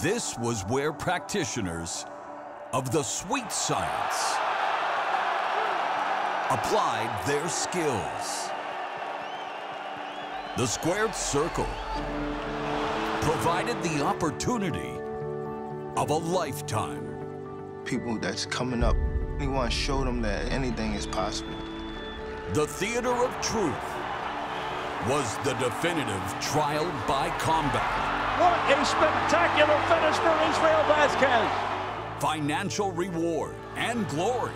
This was where practitioners of the sweet science applied their skills. The squared circle provided the opportunity of a lifetime. People that's coming up, we want to show them that anything is possible. The theater of truth was the definitive trial by combat. What a spectacular finish for Israel Vasquez. Financial reward and glory.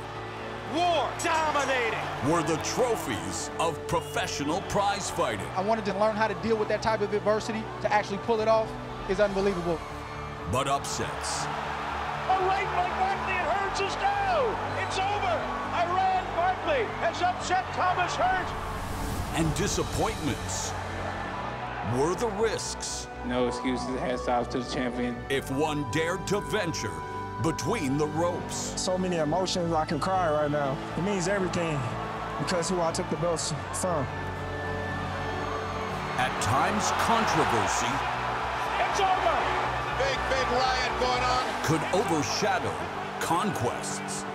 War dominating. Were the trophies of professional prize fighting. I wanted to learn how to deal with that type of adversity. To actually pull it off is unbelievable. But upsets. A right by Barkley, and Hurts is down. It's over. Iran Barkley has upset Thomas Hurt. And disappointments were the risks. No excuses, hats off to the champion. If one dared to venture between the ropes. So many emotions, I can cry right now. It means everything because who I took the belts from. At times, controversy. It's over. Big riot going on. Could overshadow conquests.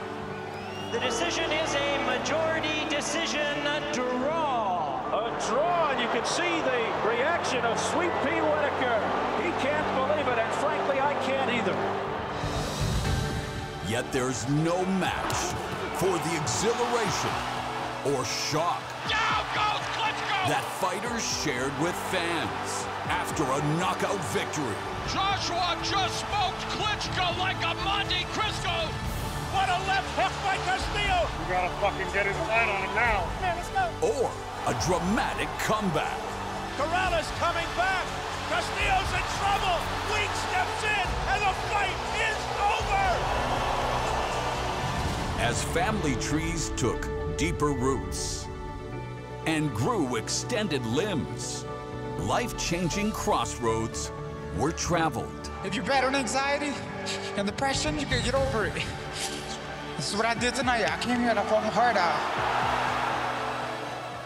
The decision is a majority decision, a draw. A draw, and you can see the reaction of Sweet Pea Whitaker. He can't believe it, and frankly, I can't either. Yet there's no match for the exhilaration or shock Down goes Klitschko. that fighters shared with fans after a knockout victory. Joshua just smoked Klitschko like a Monte Cristo. What a left hook by Castillo. We gotta fucking get his line on him now. Man, let's go. Or a dramatic comeback. Corrales coming back. Castillo's in trouble. Wheat steps in, and the fight is over. As family trees took deeper roots and grew extended limbs, life-changing crossroads were traveled. If you're battling anxiety and depression, you can get over it. This is what I did tonight. I came here and I poured my heart out.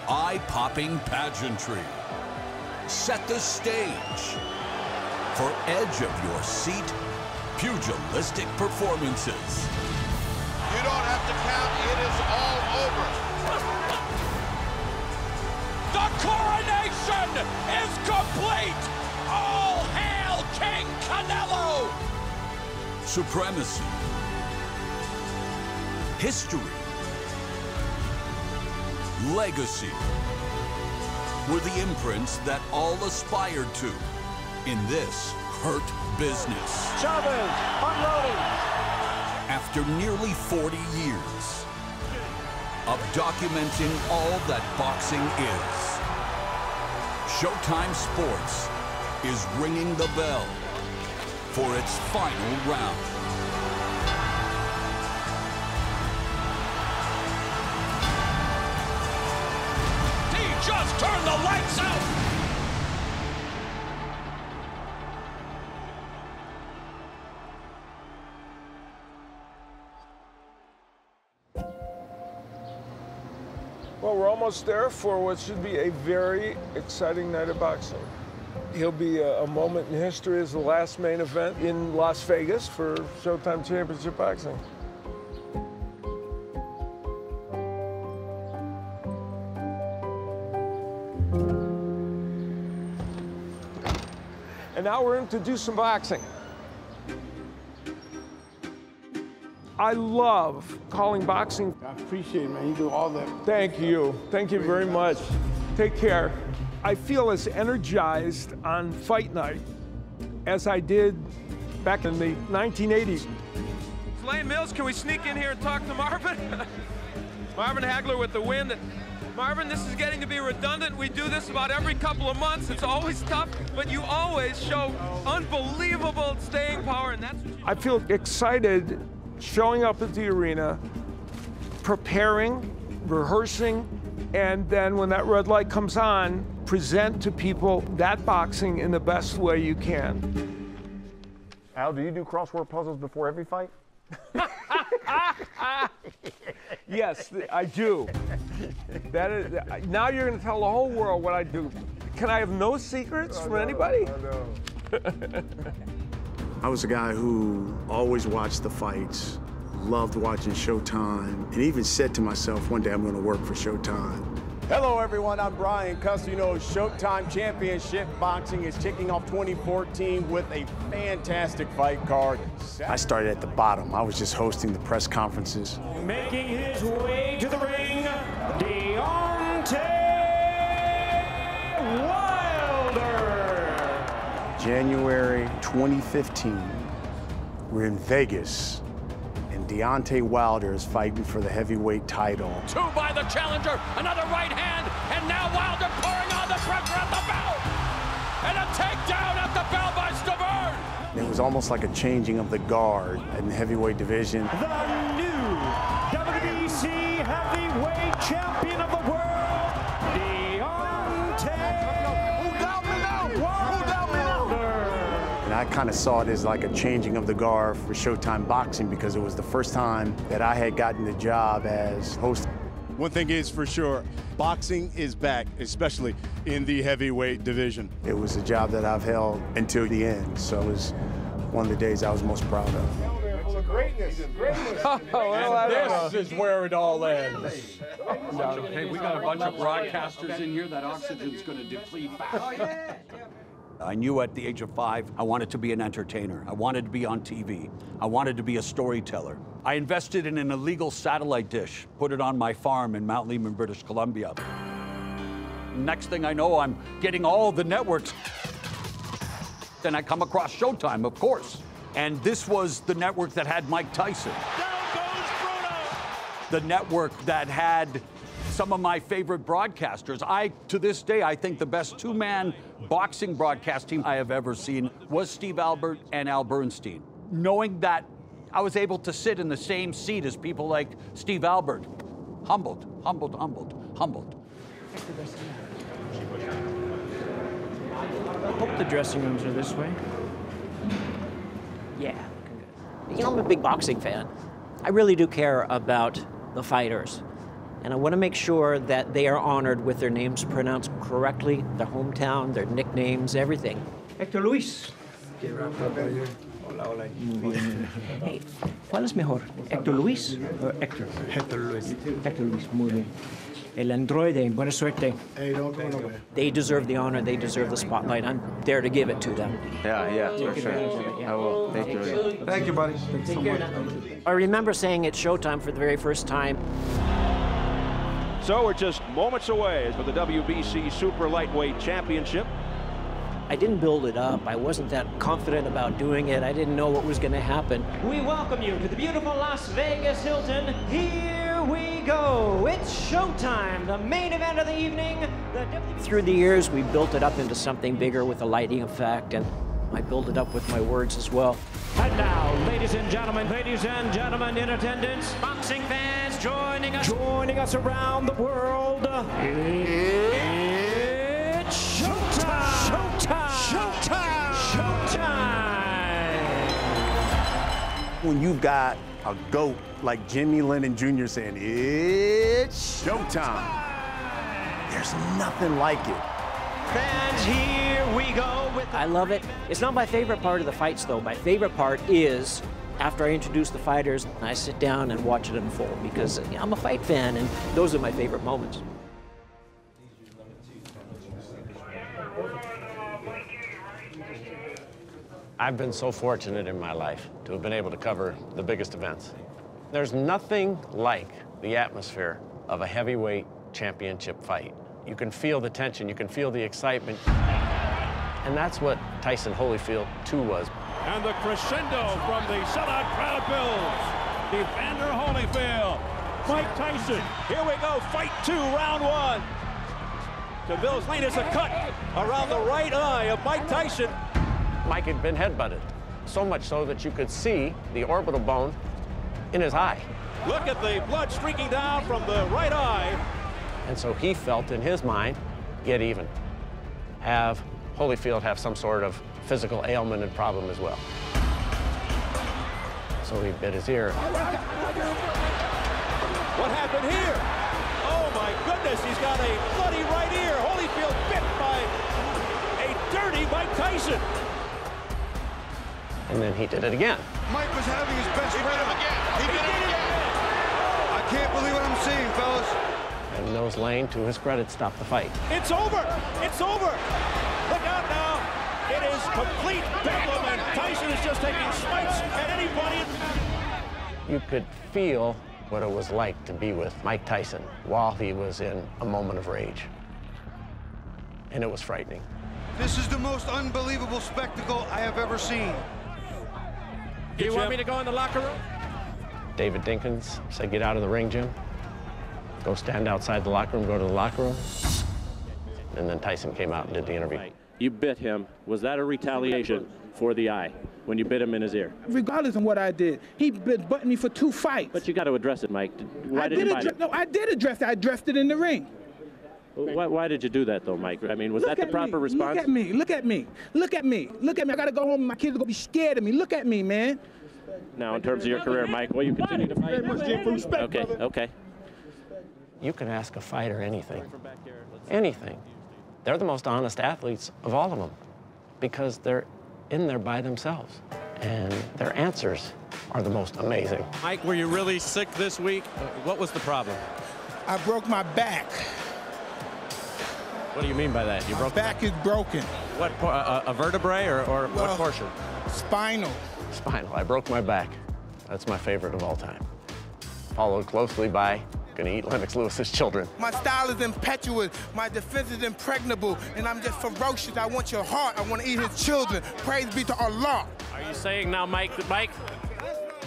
Eye-popping pageantry set the stage for edge-of-your-seat pugilistic performances. You don't have to count. It is all over. The coronation is complete. All hail King Canelo. Supremacy. History. Legacy were the imprints that all aspired to in this hurt business. Chavez unloading. After nearly 40 years of documenting all that boxing is, Showtime Sports is ringing the bell for its final round. He just turned the lights out. Well, we're almost there for what should be a very exciting night of boxing. He'll be a moment in history as the last main event in Las Vegas for Showtime Championship Boxing. And now we're in to do some boxing. I love calling boxing. I appreciate it, man. You do all that. Thank you. Thank you very much. Take care. I feel as energized on fight night as I did back in the 1980s. Lane Mills, can we sneak in here and talk to Marvin? Marvin Hagler with the win. Marvin, this is getting to be redundant. We do this about every couple of months. It's always tough, but you always show unbelievable staying power, and that's what you... I feel excited showing up at the arena, preparing, rehearsing, and then when that red light comes on, present to people that boxing in the best way you can. Al, do you do crossword puzzles before every fight? Yes, I do. That is, now you're going to tell the whole world what I do. Can I have no secrets from anybody? I was a guy who always watched the fights, loved watching Showtime, and even said to myself, one day I'm going to work for Showtime. Hello, everyone. I'm Brian Custer. You know, Showtime Championship Boxing is kicking off 2014 with a fantastic fight card. I started at the bottom. I was just hosting the press conferences. Making his way to the ring, Deontay Wilder. January 2015, we're in Vegas, and Deontay Wilder is fighting for the heavyweight title. Two by the challenger, another right hand, and now Wilder pouring on the pressure at the bell. And a takedown at the bell by Stavern. It was almost like a changing of the guard in the heavyweight division. The new WBC heavyweight champion of the world, Deontay Wilder. And I kind of saw it as like a changing of the guard for Showtime Boxing because it was the first time that I had gotten the job as host. One thing is for sure, boxing is back, especially in the heavyweight division. It was a job that I've held until the end, so it was one of the days I was most proud of. Greatness. This is where it all ends. Hey, we got a bunch of broadcasters in here. That oxygen's going to deplete fast. I knew at the age of 5 I wanted to be an entertainer. I wanted to be on TV. I wanted to be a storyteller. I invested in an illegal satellite dish, put it on my farm in Mount Lehman, British Columbia. Next thing I know, I'm getting all the networks. Then I come across Showtime, of course. And this was the network that had Mike Tyson. Down goes Bruno. The network that had some of my favorite broadcasters. To this day, I think the best two-man boxing broadcast team I have ever seen was Steve Albert and Al Bernstein. Knowing that I was able to sit in the same seat as people like Steve Albert, humbled, humbled, humbled, humbled. I hope the dressing rooms are this way. Yeah, you know, I'm a big boxing fan. I really do care about the fighters. And I want to make sure that they are honored with their names pronounced correctly, their hometown, their nicknames, everything. Hector Luis. Hey, ¿cuál es mejor? ¿Héctor Luis o Héctor? Héctor Luis. Héctor Luis, muy bien. El androide, buena suerte. Hey, don't go nowhere. They deserve the honor, they deserve the spotlight. I'm there to give it to them. Yeah, for sure. I will. Thank you. Thank you, buddy. Thanks so much. I remember saying it's Showtime for the very first time. So we're just moments away for the WBC Super Lightweight Championship. I didn't build it up. I wasn't that confident about doing it. I didn't know what was going to happen. We welcome you to the beautiful Las Vegas Hilton. Here we go. It's showtime, the main event of the evening. Through the years, we built it up into something bigger with a lighting effect, and I built it up with my words as well. And now, ladies and gentlemen in attendance, boxing fans joining us around the world. It's showtime! Showtime! When you've got a GOAT like Jimmy Lennon Jr. saying, it's showtime, there's nothing like it. Fans, here we go with... I love it. It's not my favorite part of the fights, though. My favorite part is after I introduce the fighters, I sit down and watch it unfold because I'm a fight fan, and those are my favorite moments. I've been so fortunate in my life to have been able to cover the biggest events. There's nothing like the atmosphere of a heavyweight championship fight. You can feel the tension, you can feel the excitement. And that's what Tyson Holyfield 2 was. And the crescendo from the sellout crowd builds. Evander Holyfield, Mike Tyson. Here we go, fight 2, round 1. DeVille's lane is a cut around the right eye of Mike Tyson. Mike had been headbutted, so much so that you could see the orbital bone in his eye. Look at the blood streaking down from the right eye. And so he felt in his mind, get even. Have Holyfield have some sort of physical ailment and problem as well. So he bit his ear. What happened here? Oh my goodness, he's got a bloody right ear. Holyfield bit by a dirty Mike Tyson. And then he did it again. Mike was having his best round. He did it again. I can't believe what I'm seeing, fellas. And Nose Lane, to his credit, stopped the fight. It's over. It's over. Look out now. It is complete bedlam, and Tyson is just taking swipes at anybody. You could feel what it was like to be with Mike Tyson while he was in a moment of rage. And it was frightening. This is the most unbelievable spectacle I have ever seen. Do you want me to go in the locker room? David Dinkins said, get out of the ring, Jim. Go stand outside the locker room, go to the locker room. And then Tyson came out and did the interview. You bit him. Was that a retaliation for the eye when you bit him in his ear? Regardless of what I did, he been butting me for 2 fights. But you got to address it, Mike. Why did you bite him? No, I did address it. I addressed it in the ring. Why did you do that, though, Mike? I mean, was that the proper response? Look at me. Look at me. Look at me. Look at me. I got to go home and my kids are going to be scared of me. Look at me, man. Now, in terms of your career, Mike, will you continue to fight? Okay, okay. You can ask a fighter anything. Anything. They're the most honest athletes of all of them because they're in there by themselves. And their answers are the most amazing. Mike, were you really sick this week? What was the problem? I broke my back. What do you mean by that? You broke my back is broken. What, a vertebrae or well, what portion? Spinal. Spinal. I broke my back. That's my favorite of all time. Followed closely by gonna eat Lennox Lewis's children. My style is impetuous, my defense is impregnable, and I'm just ferocious. I want your heart, I want to eat his children. Praise be to Allah. Are you saying now, Mike?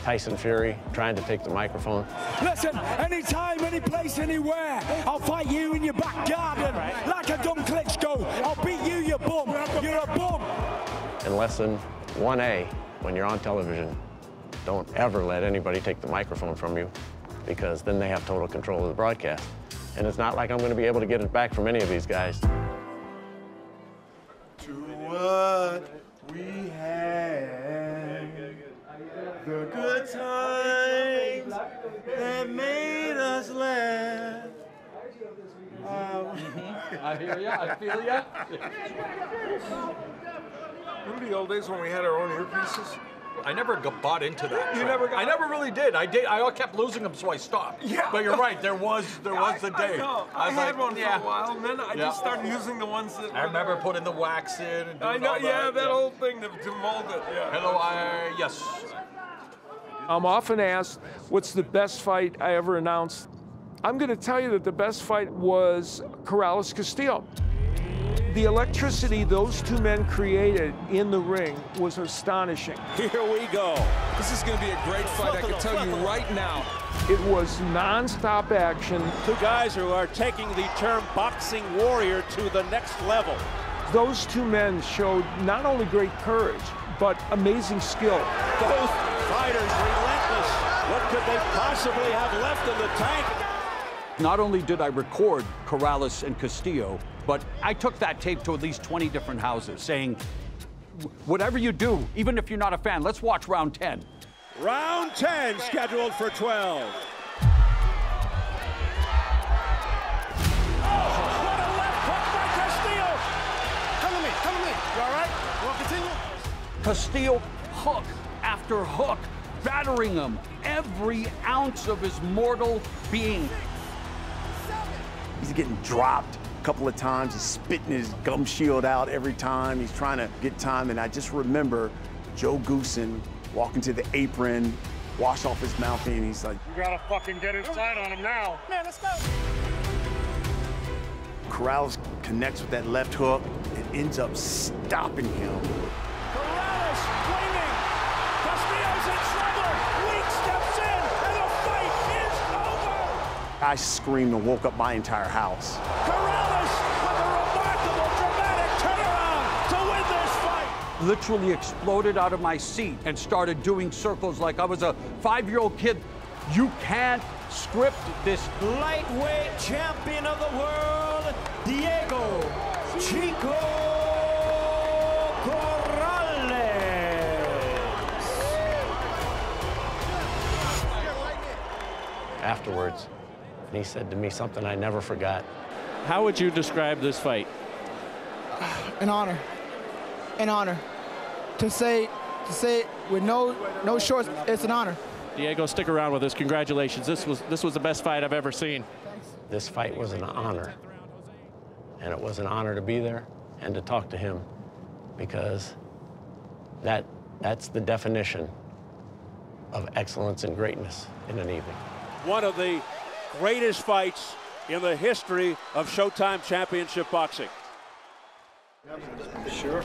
Tyson Fury trying to take the microphone. Listen, anytime, any place, anywhere, I'll fight you in your back garden like a dumb Klitschko. I'll beat you, you bum. You're a bum. And lesson 1A, when you're on television, don't ever let anybody take the microphone from you, because then they have total control of the broadcast. And it's not like I'm going to be able to get it back from any of these guys. To what we had, the good times that made us laugh. I hear ya, I feel ya. Remember the old days when we had our own earpieces? I never bought into that. You never got I never really did. I kept losing them, so I stopped. Yeah. But you're right. There was the day. I know. I was had like, one for a while, and then I just started using the ones that. I remember putting the wax in. And I know. all Yeah, that yeah. old thing to mold it. Yeah. Hello. Yes. I'm often asked, "What's the best fight I ever announced?" I'm going to tell you that the best fight was Corrales-Castillo. The electricity those two men created in the ring was astonishing. Here we go. This is going to be a great fight, I can tell you right now. It was non-stop action. Two guys who are taking the term boxing warrior to the next level. Those two men showed not only great courage, but amazing skill. Both fighters relentless. What could they possibly have left in the tank? Not only did I record Corrales and Castillo, but I took that tape to at least 20 different houses saying, whatever you do, even if you're not a fan, let's watch round 10. Round 10 scheduled for 12. What a left hook by Castillo. Come to me. You all right? You want to continue? Castillo, hook after hook, battering him, every ounce of his mortal being. He's getting dropped a couple of times. He's spitting his gum shield out every time. He's trying to get time. And I just remember Joe Goosen walking to the apron, wash off his mouth, and he's like, "You gotta fucking get inside on him now." Man, let's go. Corrales connects with that left hook and ends up stopping him. Corrales swinging. Castillo's in trouble. Weak steps in, and the fight is over. I screamed and woke up my entire house. Corrales with a remarkable, dramatic turnaround to win this fight. Literally exploded out of my seat and started doing circles like I was a 5-year-old kid. You can't script this. Lightweight champion of the world, Diego Chico Corrales. Afterwards, he said to me something I never forgot. How would you describe this fight? An honor. An honor. To say to say it with no shorts, it's an honor. Diego, stick around with us. Congratulations. This was the best fight I've ever seen. This fight was an honor. And it was an honor to be there and to talk to him, because that's the definition of excellence and greatness in an evening. One of the greatest fights in the history of Showtime Championship Boxing. Sure.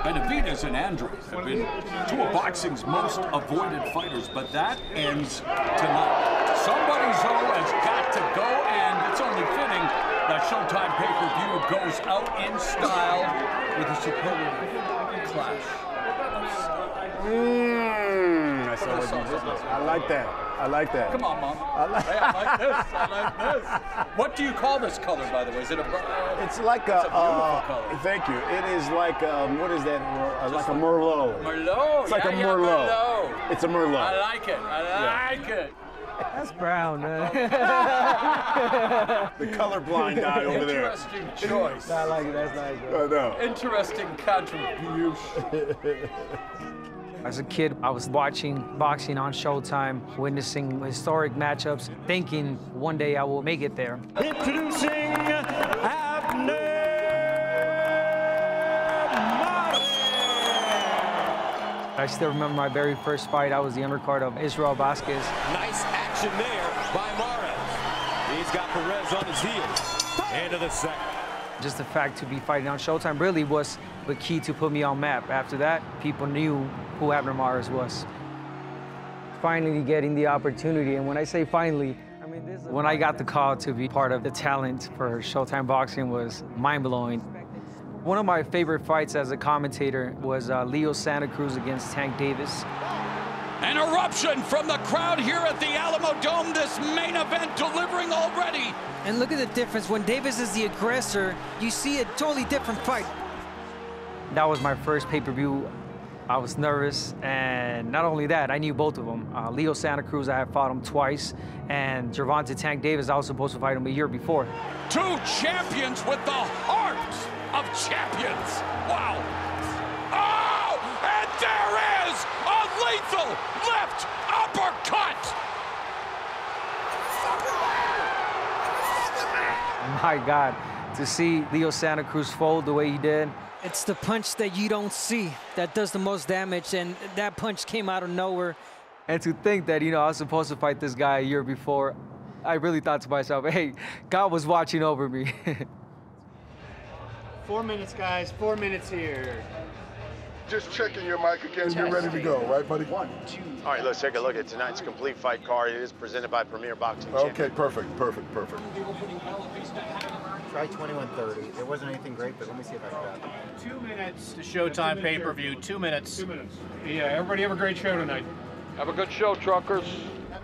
Benavidez and Andres have been two of boxing's most avoided fighters, but that ends tonight. Somebody, though, has got to go, and it's only fitting that Showtime pay-per-view goes out in style with a superlative clash. I saw what you did. I like that. I like that. Come on, Mom. I like this. I like this. What do you call this color, by the way? Is it a? It's like a beautiful color. Thank you. It is like what is that? Like a Merlot. Merlot. It's like a Merlot. Merlot. It's a Merlot. I like it. I like it. That's brown, man. The colorblind guy over there. Interesting choice. I like it. That's nice. I know. Interesting contribution. As a kid, I was watching boxing on Showtime, witnessing historic matchups, thinking one day I will make it there. Introducing Abner Mares. I still remember my very first fight. I was the undercard of Israel Vasquez. Nice action there by Mares. He's got Perez on his heels. End of the second. Just the fact to be fighting on Showtime really was the key to put me on map. After that, people knew who Abner Mares was. Finally getting the opportunity, and when I say finally, I mean when I got the call to be part of the talent for Showtime Boxing was mind-blowing. One of my favorite fights as a commentator was Leo Santa Cruz against Tank Davis. An eruption from the crowd here at the Alamo Dome, this main event delivering already. And look at the difference. When Davis is the aggressor, you see a totally different fight. That was my first pay-per-view. I was nervous, and not only that, I knew both of them. Leo Santa Cruz, I had fought him twice, and Gervonta Tank Davis, I was supposed to fight him a year before. Two champions with the heart of champions. Wow. Oh, and there is a lethal left uppercut. My God, to see Leo Santa Cruz fold the way he did. It's the punch that you don't see that does the most damage, and that punch came out of nowhere. And to think that, I was supposed to fight this guy a year before, I really thought to myself, hey, God was watching over me. 4 minutes, guys. 4 minutes here. Just checking your mic again. You're ready to go, right, buddy? 1, 2. All right, let's take a look at tonight's complete fight card. It is presented by Premier Boxing Champion. Okay, perfect. Try 21:30. There wasn't anything great, but let me see if I can grab it. 2 minutes to Showtime pay-per-view. 2 minutes. 2 minutes. Yeah, everybody have a great show tonight. Have a good show, truckers.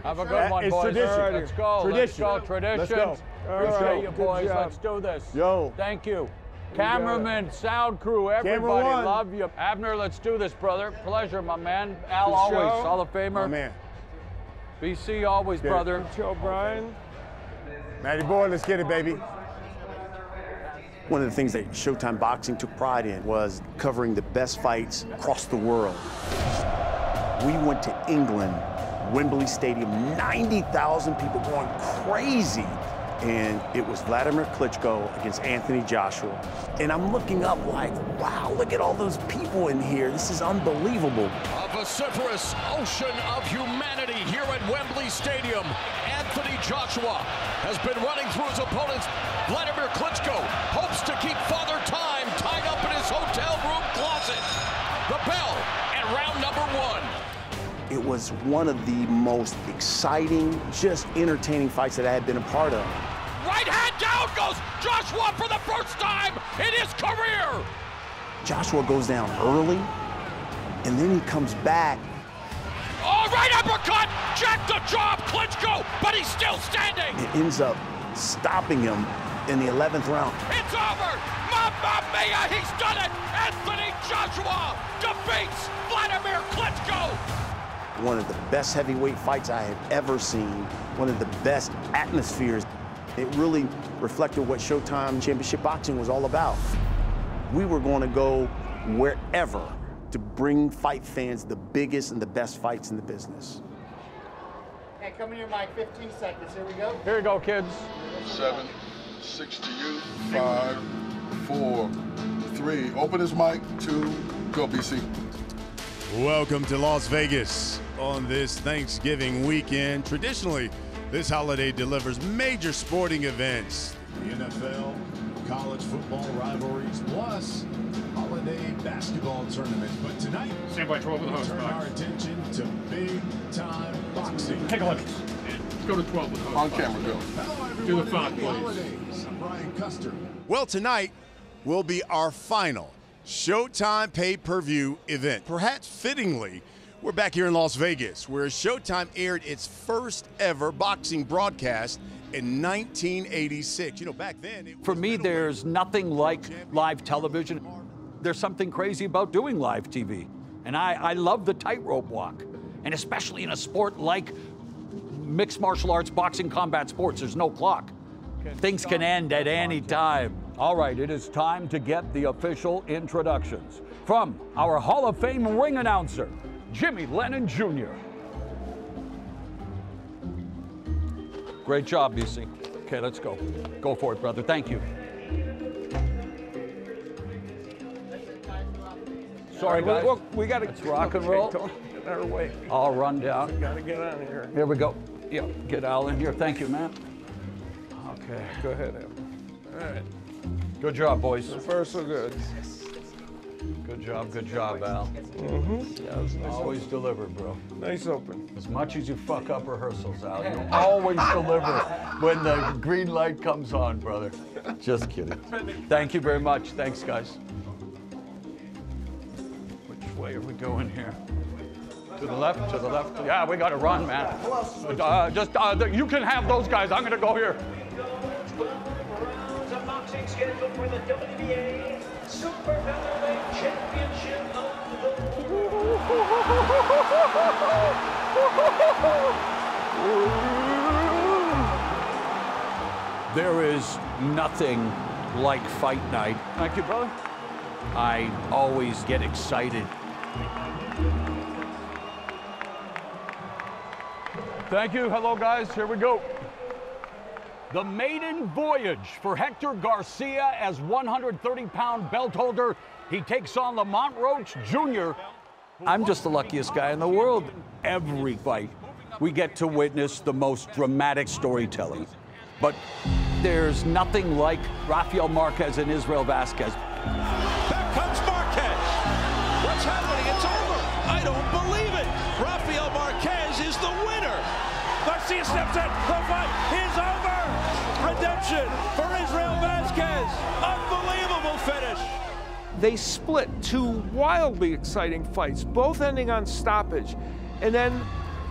Have a good one, it's boys. Tradition. Let's go. Tradition. Let's go. Tradition. Let's go. Appreciate you, boys. Good job. Let's do this. Yo. Thank you. Cameraman, sound crew, everybody, love you. Abner, let's do this, brother. Pleasure, my man. Al, always, Hall of Famer. My man. BC, always, brother. Joe Bryan. Matty boy, let's get it, baby. One of the things that Showtime Boxing took pride in was covering the best fights across the world. We went to England, Wembley Stadium, 90,000 people going crazy. And it was Vladimir Klitschko against Anthony Joshua. And I'm looking up like, wow, look at all those people in here. This is unbelievable. A vociferous ocean of humanity here at Wembley Stadium. Anthony Joshua has been running through his opponents. Vladimir Klitschko hopes to keep Father Time tied up in his hotel room closet. The bell at round number 1. It was one of the most exciting, just entertaining fights that I had been a part of. Right hand down goes Joshua for the first time in his career. Joshua goes down early, and then he comes back. All right, uppercut, jack the jaw of Klitschko, but he's still standing. It ends up stopping him in the 11th round. It's over. Mamma mia, he's done it. Anthony Joshua defeats Vladimir Klitschko. One of the best heavyweight fights I have ever seen. One of the best atmospheres. It really reflected what Showtime Championship Boxing was all about. We were going to go wherever to bring fight fans the biggest and the best fights in the business. Hey, come in here, Mike. 15 seconds. Here we go. Here you go, kids. 7, 6 to you, 5, 4, 3. Open his mic. 2, go, BC. Welcome to Las Vegas on this Thanksgiving weekend. Traditionally, this holiday delivers major sporting events. The NFL, college football rivalries, plus holiday basketball tournaments. But tonight, Stand by 12 with the host, turn our attention to big-time boxing. Take a look. Let's go to 12 with the host. On camera, go. Do the font, please. Holidays. I'm Brian Custer. Well, tonight will be our final Showtime pay-per-view event. Perhaps fittingly, we're back here in Las Vegas, where Showtime aired its first ever boxing broadcast in 1986. You know, back then... For me, there's nothing like live television. There's something crazy about doing live TV. And I love the tightrope walk. And especially in a sport like mixed martial arts, boxing, combat sports, there's no clock. Things can end at any time. All right, it is time to get the official introductions. From our Hall of Fame ring announcer, Jimmy Lennon Jr. Great job, BC. Okay, let's go. Go for it, brother. Thank you. Sorry, guys. We got to rock and roll. Don't get our way. I'll run down. We got to get out of here. Here we go. Yeah, get Al in here. Thank you, man. Okay, go ahead, Em. All right. Good job, boys. So far, so good. Good job, Al. Mm-hmm. Yeah, it was nice. Always deliver, bro. Nice open. As much as you fuck up rehearsals, Al, you always deliver when the green light comes on, brother. Just kidding. Thank you very much. Thanks, guys. Which way are we going here? To the left, to the left. Yeah, we got to run, man. You can have those guys. I'm going to go here. Boxing scheduled for the WBA Super Featherweight Championship of the world. There is nothing like fight night. Thank you, brother. I always get excited. Thank you. Hello, guys. Here we go. The maiden voyage for Hector Garcia as 130-pound belt holder. He takes on Lamont Roach Jr. I'm just the luckiest guy in the world. Every fight, we get to witness the most dramatic storytelling. But there's nothing like Rafael Marquez and Israel Vasquez. Back comes Marquez. What's happening? It's over. I don't believe it. Rafael Marquez is the winner. Garcia steps in. The fight is over. Redemption for Israel Vasquez. Unbelievable finish. They split two wildly exciting fights, both ending on stoppage. And then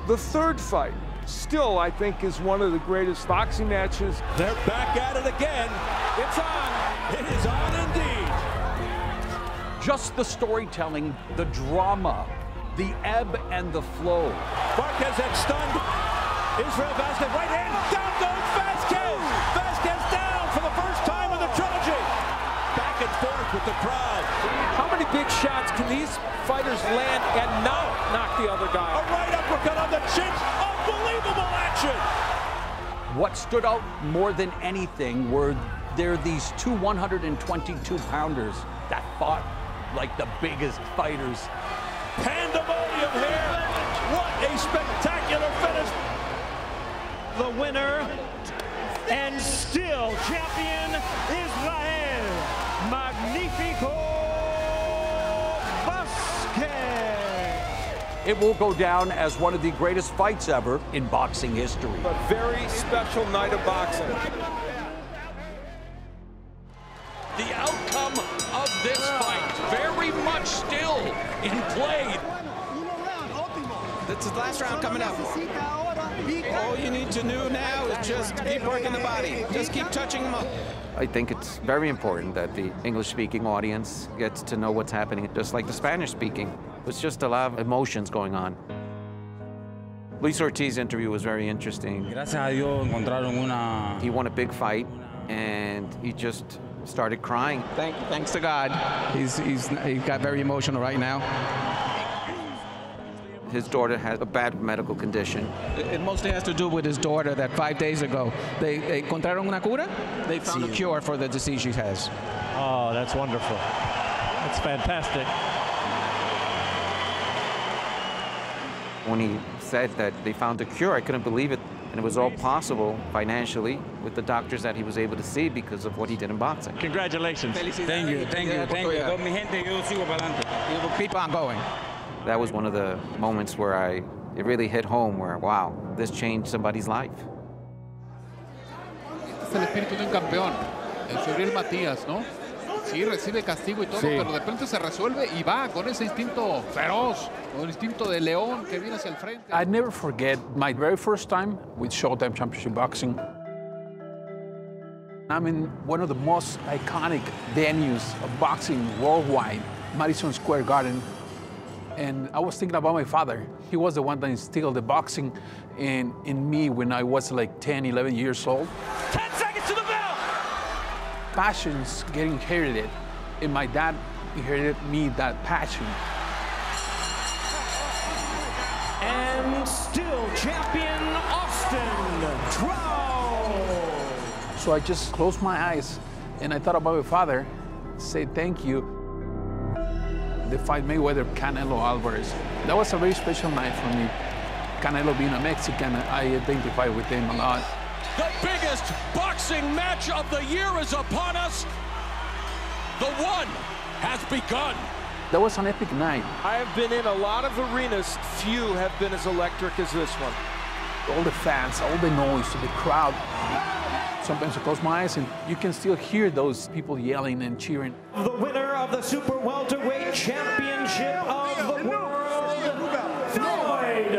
the third fight, still, I think, is one of the greatest boxing matches. They're back at it again. It's on. It is on indeed. Just the storytelling, the drama, the ebb and the flow. Marquez had stunned Israel Vasquez. Right hand. Down goes Vasquez. Vasquez down for the first time in the trilogy. Back and forth with the crowd. How many big shots can these fighters land and not knock the other guy? A right uppercut on the chin. Unbelievable action. What stood out more than anything were these two 122-pounders that fought like the biggest fighters. Pandemonium here. What a spectacular finish. The winner and still champion Israel Magnifico Vasquez. It will go down as one of the greatest fights ever in boxing history. A very special night of boxing. The outcome of this fight very much still in play. That's the last round coming up. All you need to do now is just keep working the body. Just keep touching them up. I think it's very important that the English-speaking audience gets to know what's happening, just like the Spanish-speaking. It's just a lot of emotions going on. Luis Ortiz's interview was very interesting. He won a big fight, and he just started crying. Thanks to God. He got very emotional right now. His daughter had a bad medical condition. It mostly has to do with his daughter that 5 days ago, they encontraron una cura? They found a cure for the disease she has. Oh, that's wonderful. That's fantastic. When he said that they found a cure, I couldn't believe it. And it was all possible financially with the doctors that he was able to see because of what he did in boxing. Congratulations. Thank you. Keep on going. That was one of the moments where it really hit home where, wow, this changed somebody's life. Es el espíritu de un campeón, el Gabriel Matías, ¿no? Sí, recibe castigo y todo, pero de repente se resuelve y va con ese instinto feroz, con el instinto de león que viene hacia el frente. I never forget my very first time with Showtime Championship Boxing. I'm in one of the most iconic venues of boxing worldwide, Madison Square Garden. And I was thinking about my father. He was the one that instilled the boxing in me when I was like 10, 11 years old. 10 seconds to the bell! Passions getting inherited, and my dad inherited me that passion. And still champion Austin Trout. So I just closed my eyes and I thought about my father, say thank you. The fight Mayweather, Canelo Alvarez. That was a very special night for me. Canelo being a Mexican, I identify with him a lot. The biggest boxing match of the year is upon us. The one has begun. That was an epic night. I have been in a lot of arenas. Few have been as electric as this one. All the fans, all the noise, the crowd. Sometimes I close my eyes and you can still hear those people yelling and cheering. The winner of the Super Welterweight Championship of the world, Floyd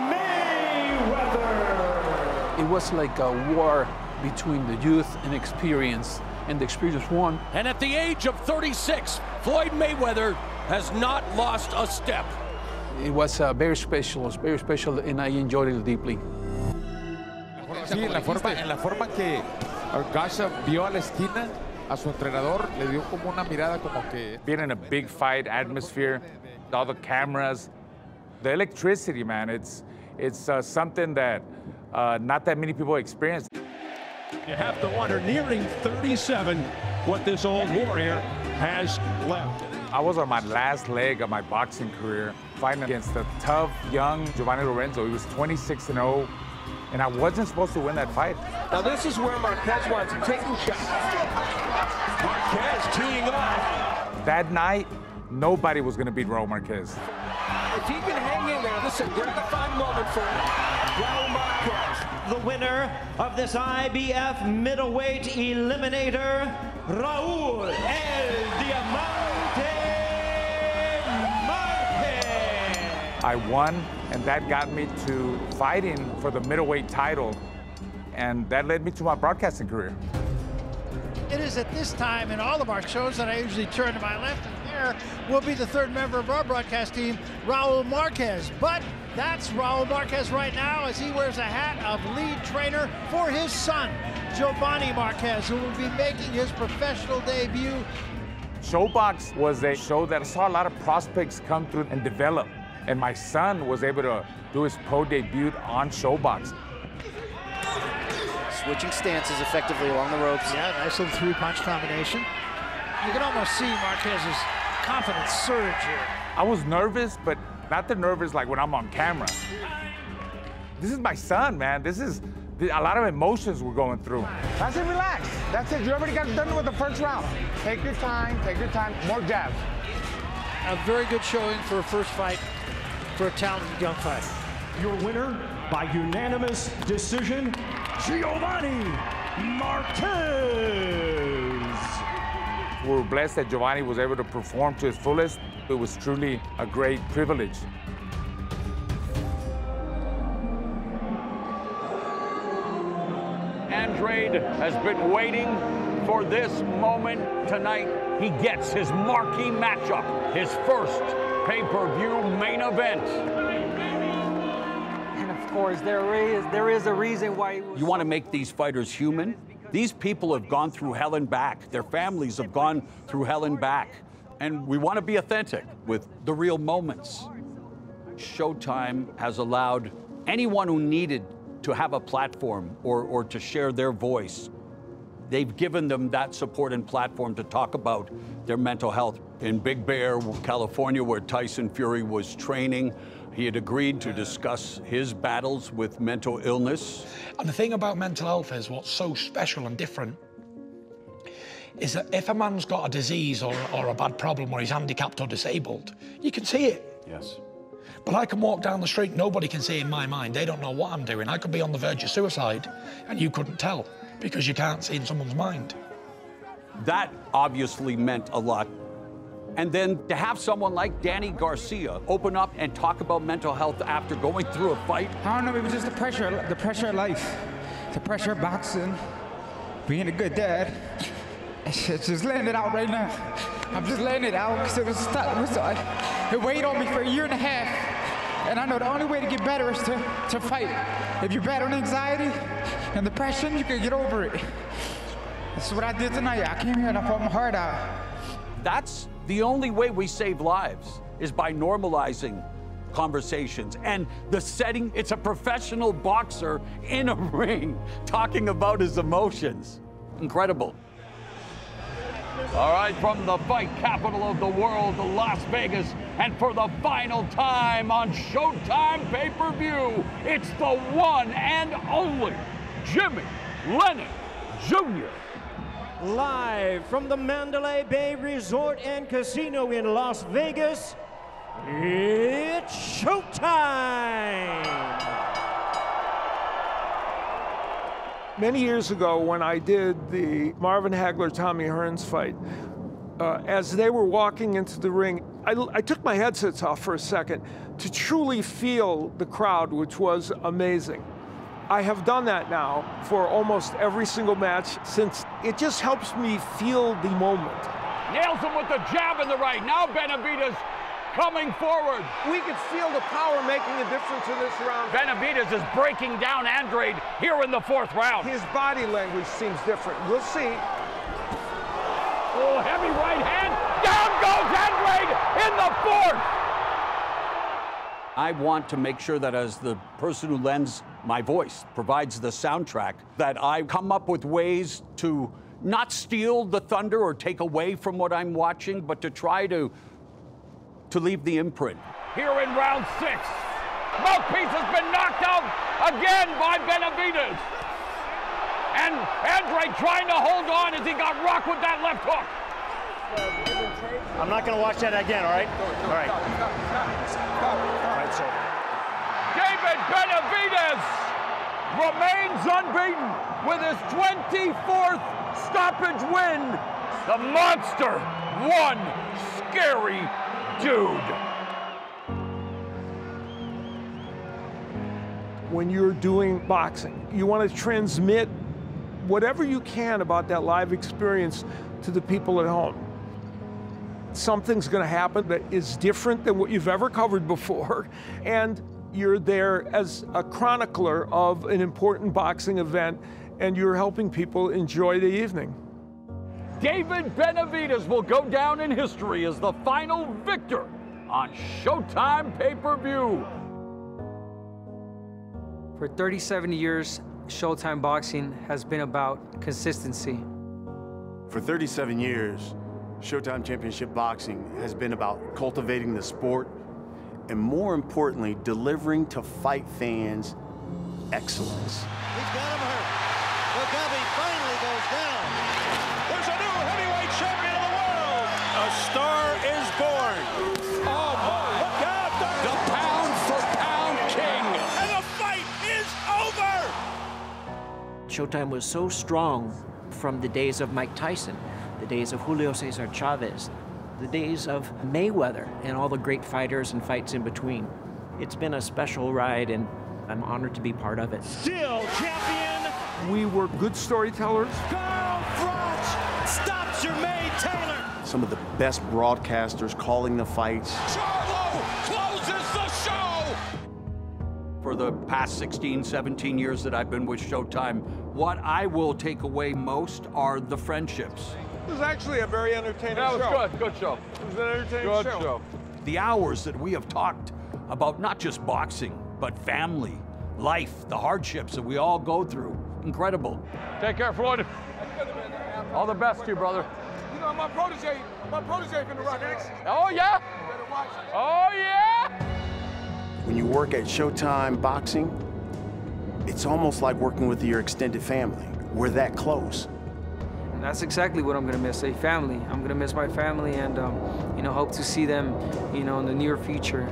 Mayweather. It was like a war between the youth and experience, and the experience won. And at the age of 36, Floyd Mayweather has not lost a step. It was very special, and I enjoyed it deeply. Sí, en la forma que Gasha vio a la esquina a su entrenador, le dio como una mirada como que... Being in a big fight atmosphere, all the cameras, the electricity, man, it's something that not that many people experience. You have to wonder, nearing 37, what this old warrior has left. I was on my last leg of my boxing career, fighting against a tough, young Giovanni Lorenzo. He was 26-0. And I wasn't supposed to win that fight. Now this is where Marquez wants to take a shot. Marquez teeing up. That night, nobody was going to beat Raul Marquez. If he can hang in there, this is a gratifying moment for Raul Marquez. The winner of this IBF middleweight eliminator, Raul El Diamante Marquez. I won, and that got me to fighting for the middleweight title, and that led me to my broadcasting career. It is at this time in all of our shows that I usually turn to my left, and there will be the third member of our broadcast team, Raul Marquez. But that's Raul Marquez right now as he wears a hat of lead trainer for his son, Giovanni Marquez, who will be making his professional debut. Showbox was a show that saw a lot of prospects come through and develop. And my son was able to do his pro debut on Showbox. Switching stances effectively along the ropes. Yeah, nice little three-punch combination. You can almost see Marquez's confidence surge here. I was nervous, but not the nervous like when I'm on camera. This is my son, man. A lot of emotions we're going through. That's it, relax. That's it, you already got done with the first round. Take your time, more jabs. A very good showing for a first fight for a talented young fighter. Your winner by unanimous decision, Giovanni Marquez. We're blessed that Giovanni was able to perform to his fullest. It was truly a great privilege. Andrade has been waiting for this moment tonight. He gets his marquee matchup, his first pay-per-view main event. And of Wars. There is a reason why. You want to make these fighters human? These people have gone through hell and back. Their families have gone through hell and back. And we want to be authentic with the real moments. Showtime has allowed anyone who needed to have a platform or to share their voice. They've given them that support and platform to talk about their mental health. In Big Bear, California, where Tyson Fury was training, he had agreed to discuss his battles with mental illness. And the thing about mental health is what's so special and different is that if a man's got a disease or a bad problem or he's handicapped or disabled, you can see it. Yes. But I can walk down the street, nobody can see in my mind. They don't know what I'm doing. I could be on the verge of suicide and you couldn't tell because you can't see in someone's mind. That obviously meant a lot. And then to have someone like Danny Garcia open up and talk about mental health after going through a fight. I don't know, it was just the pressure of life, the pressure of boxing, being a good dad. It's just letting it out right now. I'm just letting it out because it weighed on me for 1.5 years. And I know the only way to get better is to fight. If you're battling anxiety and depression, you can get over it. This is what I did tonight. I came here and I fought my heart out. That's the only way we save lives, is by normalizing conversations. And the setting, it's a professional boxer in a ring talking about his emotions. Incredible. All right, from the fight capital of the world, Las Vegas, and for the final time on Showtime pay-per-view, it's the one and only Jimmy Lennon Jr. Live from the Mandalay Bay Resort and Casino in Las Vegas, it's showtime! Many years ago, when I did the Marvin Hagler-Tommy Hearns fight, as they were walking into the ring, I took my headsets off for a second to truly feel the crowd, which was amazing. I have done that now for almost every single match since. It just helps me feel the moment. Nails him with the jab in the right. Now Benavidez coming forward. We could feel the power making a difference in this round. Benavidez is breaking down Andrade here in the 4th round. His body language seems different. We'll see. Oh, heavy right hand. Down goes Andrade in the 4th. I want to make sure that as the person who lends my voice, provides the soundtrack, that I come up with ways to not steal the thunder or take away from what I'm watching, but to try to leave the imprint. Here in round 6, mouthpiece has been knocked out again by Benavidez. And Andrade trying to hold on as he got rocked with that left hook. I'm not going to watch that again, all right? All right. All right, sir. David Benavidez remains unbeaten with his 24th stoppage win. The monster, one scary dude. When you're doing boxing, you want to transmit whatever you can about that live experience to the people at home. Something's going to happen that is different than what you've ever covered before, and you're there as a chronicler of an important boxing event, and you're helping people enjoy the evening. David Benavidez will go down in history as the final victor on Showtime pay-per-view. For 37 years, Showtime Boxing has been about consistency. For 37 years, Showtime Championship Boxing has been about cultivating the sport and, more importantly, delivering to fight fans excellence. He's got him hurt. Mugabe finally goes down. There's a new heavyweight champion of the world. A star is born. Oh, boy. Look out. The pound-for-pound king. And the fight is over. Showtime was so strong from the days of Mike Tyson, the days of Julio Cesar Chavez, the days of Mayweather, and all the great fighters and fights in between. It's been a special ride, and I'm honored to be part of it. Still champion. We were good storytellers. Carl Froch stops Jermaine Taylor. Some of the best broadcasters calling the fights. Charlo closes the show. For for the past 16, 17 years that I've been with Showtime. What I will take away most are the friendships. It was actually a very entertaining show. That was good. Good show. It was an entertaining show. The hours that we have talked about not just boxing, but family, life, the hardships that we all go through. Incredible. Take care, Floyd. All the best to you, brother. You know, my protege from the Rockets. Oh, yeah? Oh, yeah? When you work at Showtime Boxing, it's almost like working with your extended family. We're that close. And that's exactly what I'm gonna miss, a family. I'm gonna miss my family and, you know, hope to see them, you know, in the near future.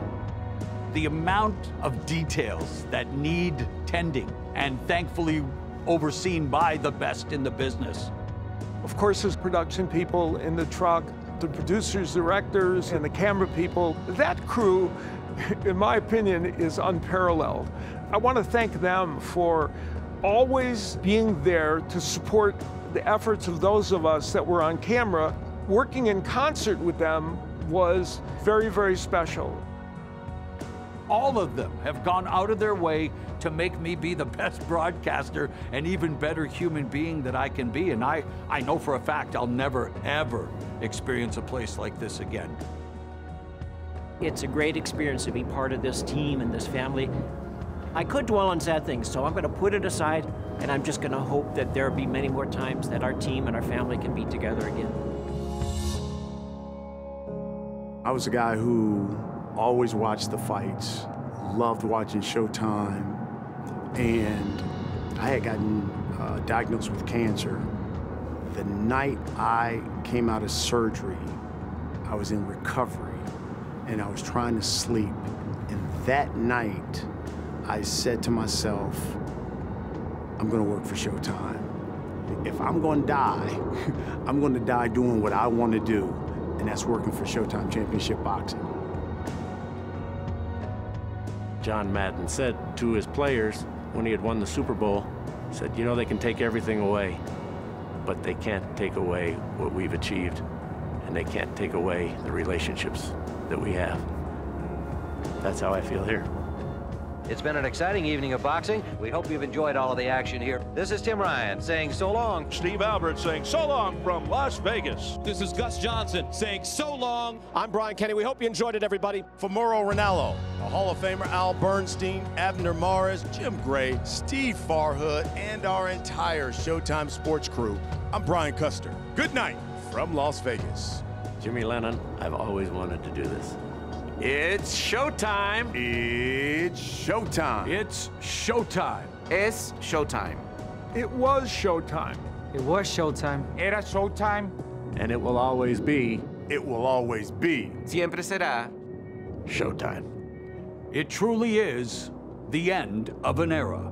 The amount of details that need tending and thankfully overseen by the best in the business. Of course, there's production people in the truck, the producers, directors, and the camera people. That crew, in my opinion, is unparalleled. I want to thank them for always being there to support the efforts of those of us that were on camera. Working in concert with them was very, very special. All of them have gone out of their way to make me be the best broadcaster and even better human being that I can be. And I know for a fact I'll never, ever experience a place like this again. It's a great experience to be part of this team and this family. I could dwell on sad things, so I'm going to put it aside, and I'm just going to hope that there'll be many more times that our team and our family can be together again. I was a guy who always watched the fights, loved watching Showtime, and I had gotten diagnosed with cancer. The night I came out of surgery, I was in recovery, and I was trying to sleep. And that night, I said to myself, I'm gonna work for Showtime. If I'm gonna die, I'm gonna die doing what I wanna do, and that's working for Showtime Championship Boxing. John Madden said to his players when he had won the Super Bowl, he said, you know, they can take everything away, but they can't take away what we've achieved, and they can't take away the relationships that we have. That's how I feel here. It's been an exciting evening of boxing. We hope you've enjoyed all of the action here. This is Tim Ryan saying so long. Steve Albert saying so long from Las Vegas. This is Gus Johnson saying so long. I'm Brian Kenny. We hope you enjoyed it, everybody. For Mauro Ranallo, the Hall of Famer Al Bernstein, Abner Mares, Jim Gray, Steve Farhood, and our entire Showtime Sports crew, I'm Brian Custer. Good night from Las Vegas. Jimmy Lennon, I've always wanted to do this. It's showtime. It's showtime. It's showtime. Es Showtime. It was Showtime. It was Showtime. Era Showtime. And it will always be. It will always be. Siempre será Showtime. It truly is the end of an era.